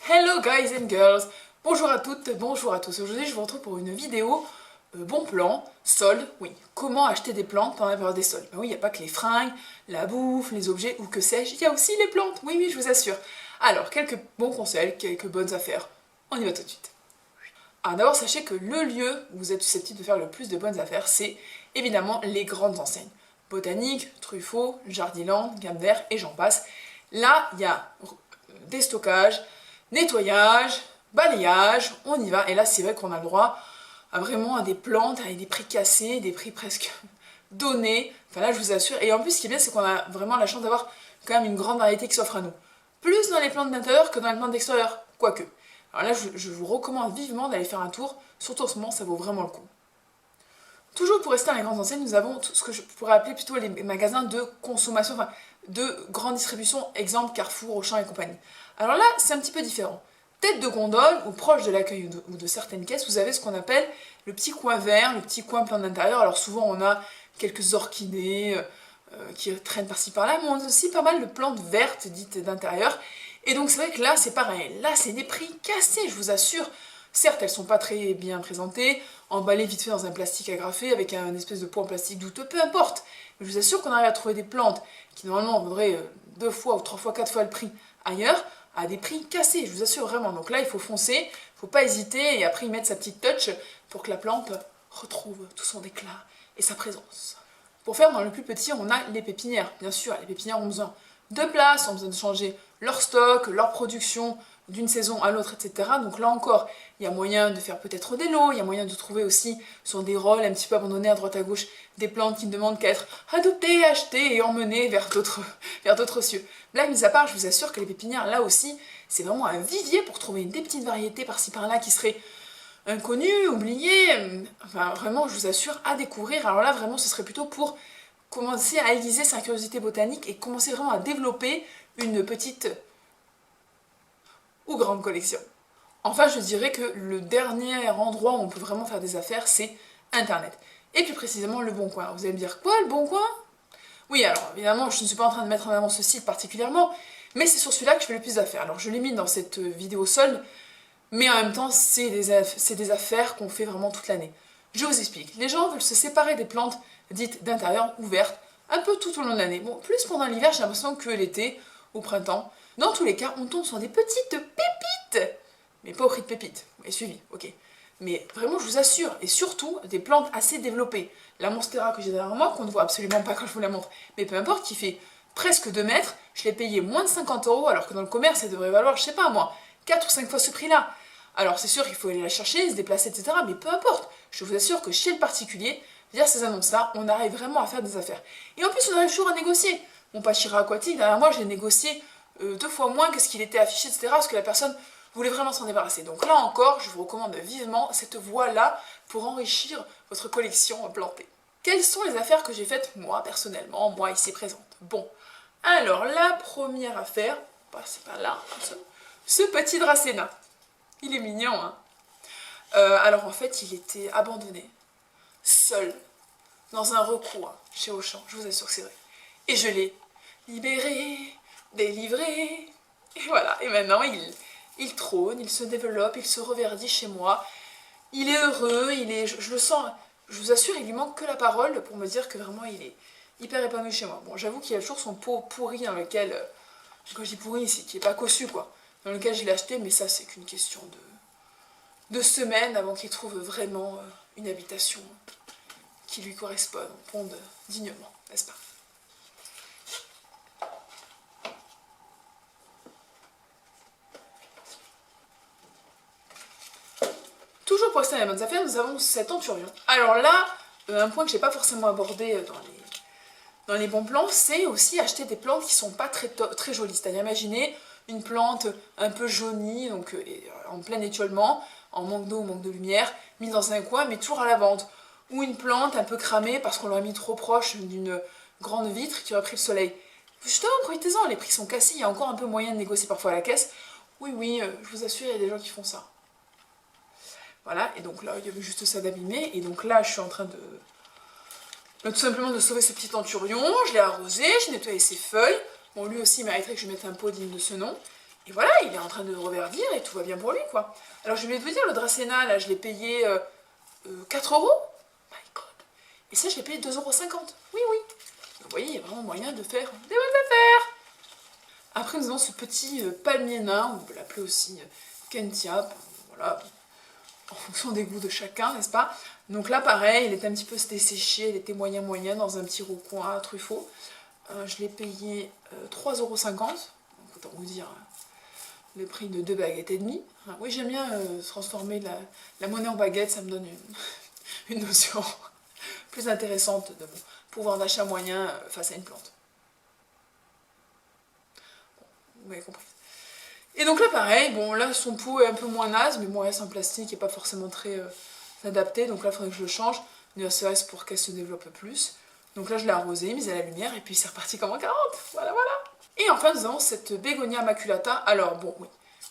Hello guys and girls, bonjour à toutes, bonjour à tous. Aujourd'hui je vous retrouve pour une vidéo bon plan, solde, oui, comment acheter des plantes pendant la période des soldes. Ben oui, il n'y a pas que les fringues, la bouffe, les objets ou que sais-je, il y a aussi les plantes, oui oui je vous assure. Alors, quelques bons conseils, quelques bonnes affaires, on y va tout de suite. Alors d'abord sachez que le lieu où vous êtes susceptible de faire le plus de bonnes affaires, c'est évidemment les grandes enseignes. Botanique, Truffaut, Jardiland, Gamme Vert et j'en passe. Là, il y a déstockage, nettoyage, balayage, on y va. Et là, c'est vrai qu'on a le droit à vraiment à des plantes avec des prix cassés, des prix presque donnés. Enfin là, je vous assure. Et en plus, ce qui est bien, c'est qu'on a vraiment la chance d'avoir quand même une grande variété qui s'offre à nous. Plus dans les plantes d'intérieur que dans les plantes d'extérieur, quoique. Alors là, je vous recommande vivement d'aller faire un tour, surtout en ce moment, ça vaut vraiment le coup. Toujours pour rester dans les grandes enseignes, nous avons tout ce que je pourrais appeler plutôt les magasins de consommation, enfin de grande distribution, exemple Carrefour, Auchan et compagnie. Alors là, c'est un petit peu différent. Tête de gondole ou proche de l'accueil ou de certaines caisses, vous avez ce qu'on appelle le petit coin vert, le petit coin plein d'intérieur. Alors souvent, on a quelques orchidées qui traînent par-ci par-là, mais on a aussi pas mal de plantes vertes dites d'intérieur. Et donc c'est vrai que là, c'est pareil. Là, c'est des prix cassés, je vous assure. Certes, elles sont pas très bien présentées, emballées vite fait dans un plastique agrafé avec un espèce de pot en plastique douteux, peu importe. Mais je vous assure qu'on arrive à trouver des plantes qui normalement vaudraient 2 fois ou 3 fois, 4 fois le prix ailleurs, à des prix cassés, je vous assure vraiment. Donc là, il faut foncer, il ne faut pas hésiter et après y mettre sa petite touch pour que la plante retrouve tout son éclat et sa présence. Pour faire dans le plus petit, on a les pépinières. Bien sûr, les pépinières ont besoin de place, ont besoin de changer leur stock, leur production d'une saison à l'autre, etc. Donc là encore, il y a moyen de faire peut-être des lots, il y a moyen de trouver aussi sur des rôles un petit peu abandonnés à droite à gauche des plantes qui ne demandent qu'à être adoptées, achetées et emmenées vers d'autres cieux. Blague mise à part, je vous assure que les pépinières, là aussi, c'est vraiment un vivier pour trouver des petites variétés par-ci par-là qui seraient inconnues, oubliées, enfin vraiment, je vous assure, à découvrir. Alors là, vraiment, ce serait plutôt pour commencer à aiguiser sa curiosité botanique et commencer vraiment à développer une petite ou grande collection. Enfin, je dirais que le dernier endroit où on peut vraiment faire des affaires, c'est Internet. Et plus précisément, Le Bon Coin. Vous allez me dire, quoi, Le Bon Coin? Oui, alors évidemment, je ne suis pas en train de mettre en avant ce site particulièrement, mais c'est sur celui-là que je fais le plus d'affaires. Alors je l'ai mis dans cette vidéo seule, mais en même temps, c'est des affaires qu'on fait vraiment toute l'année. Je vous explique. Les gens veulent se séparer des plantes dites d'intérieur ouvertes, un peu tout au long de l'année. Bon, plus pendant l'hiver, j'ai l'impression que l'été, au printemps. Dans tous les cas, on tombe sur des petites pépites. Mais pas au prix de pépites, vous m'avez suivi, ok. Mais vraiment, je vous assure, et surtout, des plantes assez développées. La Monstera que j'ai derrière moi, qu'on ne voit absolument pas quand je vous la montre, mais peu importe, qui fait presque 2 mètres, je l'ai payé moins de 50 €, alors que dans le commerce, elle devrait valoir, je sais pas moi, 4 ou 5 fois ce prix-là. Alors c'est sûr qu'il faut aller la chercher, se déplacer, etc. Mais peu importe, je vous assure que chez le particulier, via ces annonces-là, on arrive vraiment à faire des affaires. Et en plus, on arrive toujours à négocier. Mon Pachira aquatique, derrière moi, je l'ai négocié 2 fois moins que ce qu'il était affiché, etc. Parce que la personne voulait vraiment s'en débarrasser. Donc là encore, je vous recommande vivement cette voie-là pour enrichir votre collection plantée. Quelles sont les affaires que j'ai faites moi, personnellement, moi ici présente? Bon, alors la première affaire, c'est pas là, ce petit Dracena. Il est mignon, hein. Alors en fait, il était abandonné, seul, dans un recoin chez Auchan, je vous assure que c'est vrai. Et je l'ai libéré, délivré, et voilà. Et maintenant, il trône, il se développe, il se reverdit chez moi. Il est heureux, je le sens, je vous assure, il lui manque que la parole pour me dire que vraiment il est hyper épanoui chez moi. Bon, j'avoue qu'il y a toujours son pot pourri dans lequel, quand je dis pourri, c'est qu'il n'est pas cossu, quoi, dans lequel je l'ai acheté, mais ça, c'est qu'une question de semaines avant qu'il trouve vraiment une habitation qui lui corresponde dignement, n'est-ce pas? Toujours pour rester dans les bonnes affaires, nous avons cet anthurium. Alors là, un point que je n'ai pas forcément abordé dans les bons plans, c'est aussi acheter des plantes qui ne sont pas très jolies. C'est-à-dire, imaginez une plante un peu jaunie, donc en plein étiolement, en manque d'eau, manque de lumière, mise dans un coin, mais toujours à la vente. Ou une plante un peu cramée parce qu'on l'a mis trop proche d'une grande vitre qui aurait pris le soleil. Justement, profitez-en, les prix sont cassés, il y a encore un peu moyen de négocier parfois à la caisse. Oui, oui, je vous assure, il y a des gens qui font ça. Voilà, et donc là, il y avait juste ça d'abîmer, et donc là, je suis en train de tout simplement de sauver ce petit anthurion. Je l'ai arrosé, j'ai nettoyé ses feuilles. Bon, lui aussi mériterait que je mette un pot digne de ce nom. Et voilà, il est en train de reverdir et tout va bien pour lui, quoi. Alors je vais vous dire, le Dracena, là, je l'ai payé 4 euros. My God. Et ça, je l'ai payé 2,50 €. Oui, oui. Donc, vous voyez, il y a vraiment moyen de faire des bonnes affaires. Après, nous avons ce petit palmier nain, on peut l'appeler aussi Kentia. Voilà, en fonction des goûts de chacun, n'est-ce pas? Donc là, pareil, il était un petit peu desséché, il était moyen dans un petit recoin à truffaut. Je l'ai payé 3,50 €. Donc autant vous dire le prix de 2 baguettes et demie. Oui, j'aime bien transformer la monnaie en baguette, ça me donne une notion plus intéressante de mon pouvoir d'achat moyen face à une plante. Bon, vous m'avez compris. Et donc là, pareil, bon, là, son pot est un peu moins naze, mais bon, reste en plastique et pas forcément très adapté. Donc là, il faudrait que je le change, ne serait-ce pour qu'elle se développe plus. Donc là, je l'ai arrosé, mise à la lumière, et puis c'est reparti comme en 40. Voilà, voilà. Et enfin, nous avons cette Bégonia maculata. Alors, bon, oui,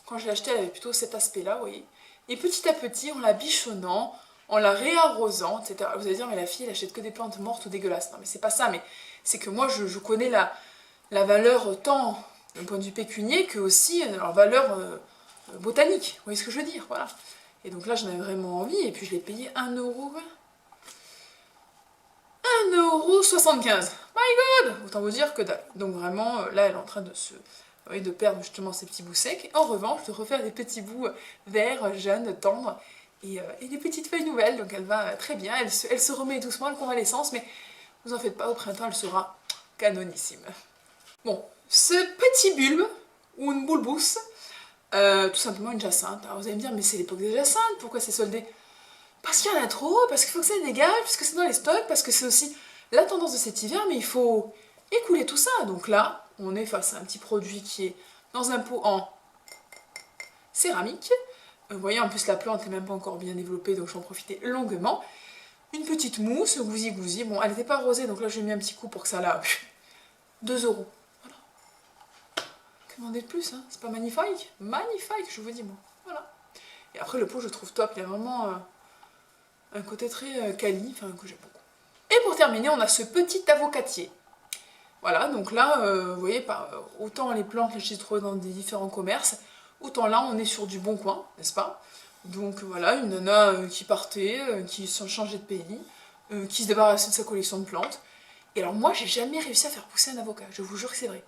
quand je l'ai achetée, elle avait plutôt cet aspect-là, vous voyez. Et petit à petit, en la bichonnant, en la réarrosant, etc. Vous allez dire, mais la fille, elle achète que des plantes mortes ou dégueulasses. Non, mais c'est pas ça, mais c'est que moi, je connais la valeur tant d'un point de vue pécunier que aussi leur valeur botanique. Vous voyez ce que je veux dire? Voilà. Et donc là, j'en avais vraiment envie, et puis je l'ai payé 1,75 €. My God! Autant vous dire que dalle. Donc vraiment, là, elle est en train de perdre justement ses petits bouts secs. En revanche, de refaire des petits bouts verts, jeunes, tendres, et des petites feuilles nouvelles. Donc elle va très bien. Elle se remet doucement en convalescence, mais vous en faites pas, au printemps, elle sera canonissime. Bon, ce petit bulbe, ou une boulebousse, tout simplement une jacinthe. Alors vous allez me dire, mais c'est l'époque des jacinthes, pourquoi c'est soldé? Parce qu'il y en a trop, parce qu'il faut que ça dégage, parce que c'est dans les stocks, parce que c'est aussi la tendance de cet hiver, mais il faut écouler tout ça. Donc là, on est face à un petit produit qui est dans un pot en céramique. Vous voyez, en plus la plante n'est même pas encore bien développée, donc j'en profitais longuement. Une petite mousse, gousi-gousi. Bon, elle n'était pas rosée, donc là j'ai mis un petit coup pour que ça la... 2 €. Voilà. Que demander de plus, hein? C'est pas magnifique? Magnifique, je vous dis, moi. Voilà. Et après, le pot, je le trouve top. Il y a vraiment un côté très quali, enfin, que j'aime beaucoup. Et pour terminer, on a ce petit avocatier. Voilà, donc là, vous voyez, autant les plantes, je les trouve dans des différents commerces, autant là, on est sur du Bon Coin, n'est-ce pas? Donc voilà, une nana qui partait, qui s'en changeait de pays, qui se débarrassait de sa collection de plantes. Et alors moi, j'ai jamais réussi à faire pousser un avocat, je vous jure que c'est vrai.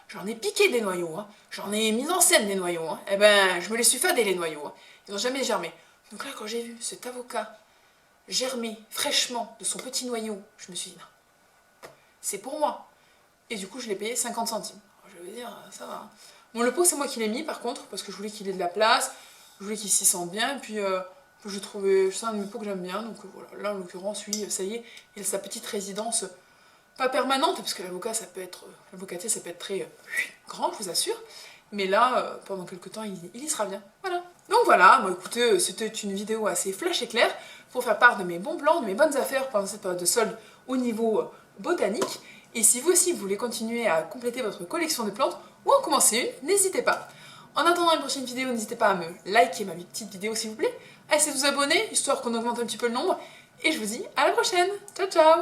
J'en ai piqué des noyaux, hein. J'en ai mis en scène des noyaux, hein. Eh ben, je me les suis fadés les noyaux, hein. Ils n'ont jamais germé. Donc là, quand j'ai vu cet avocat germer fraîchement de son petit noyau, je me suis dit, non, c'est pour moi. Et du coup, je l'ai payé 50 centimes. Alors, je vais dire, ça va. Bon, le pot, c'est moi qui l'ai mis, par contre, parce que je voulais qu'il ait de la place, je voulais qu'il s'y sente bien, et puis je trouvais, c'est un de mes pots que j'aime bien, donc voilà. Là, en l'occurrence, oui, ça y est, il a sa petite résidence, pas permanente, parce que l'avocatier, ça peut être très grand, je vous assure, mais là, pendant quelques temps, il y sera bien. Voilà. Donc voilà, moi, écoutez, c'était une vidéo assez flash et claire, pour faire part de mes bons plans, de mes bonnes affaires pendant cette période de solde au niveau botanique. Et si vous aussi vous voulez continuer à compléter votre collection de plantes ou en commencer une, n'hésitez pas. En attendant une prochaine vidéo, n'hésitez pas à me liker ma petite vidéo s'il vous plaît, à essayer de vous abonner, histoire qu'on augmente un petit peu le nombre. Et je vous dis à la prochaine. Ciao ciao.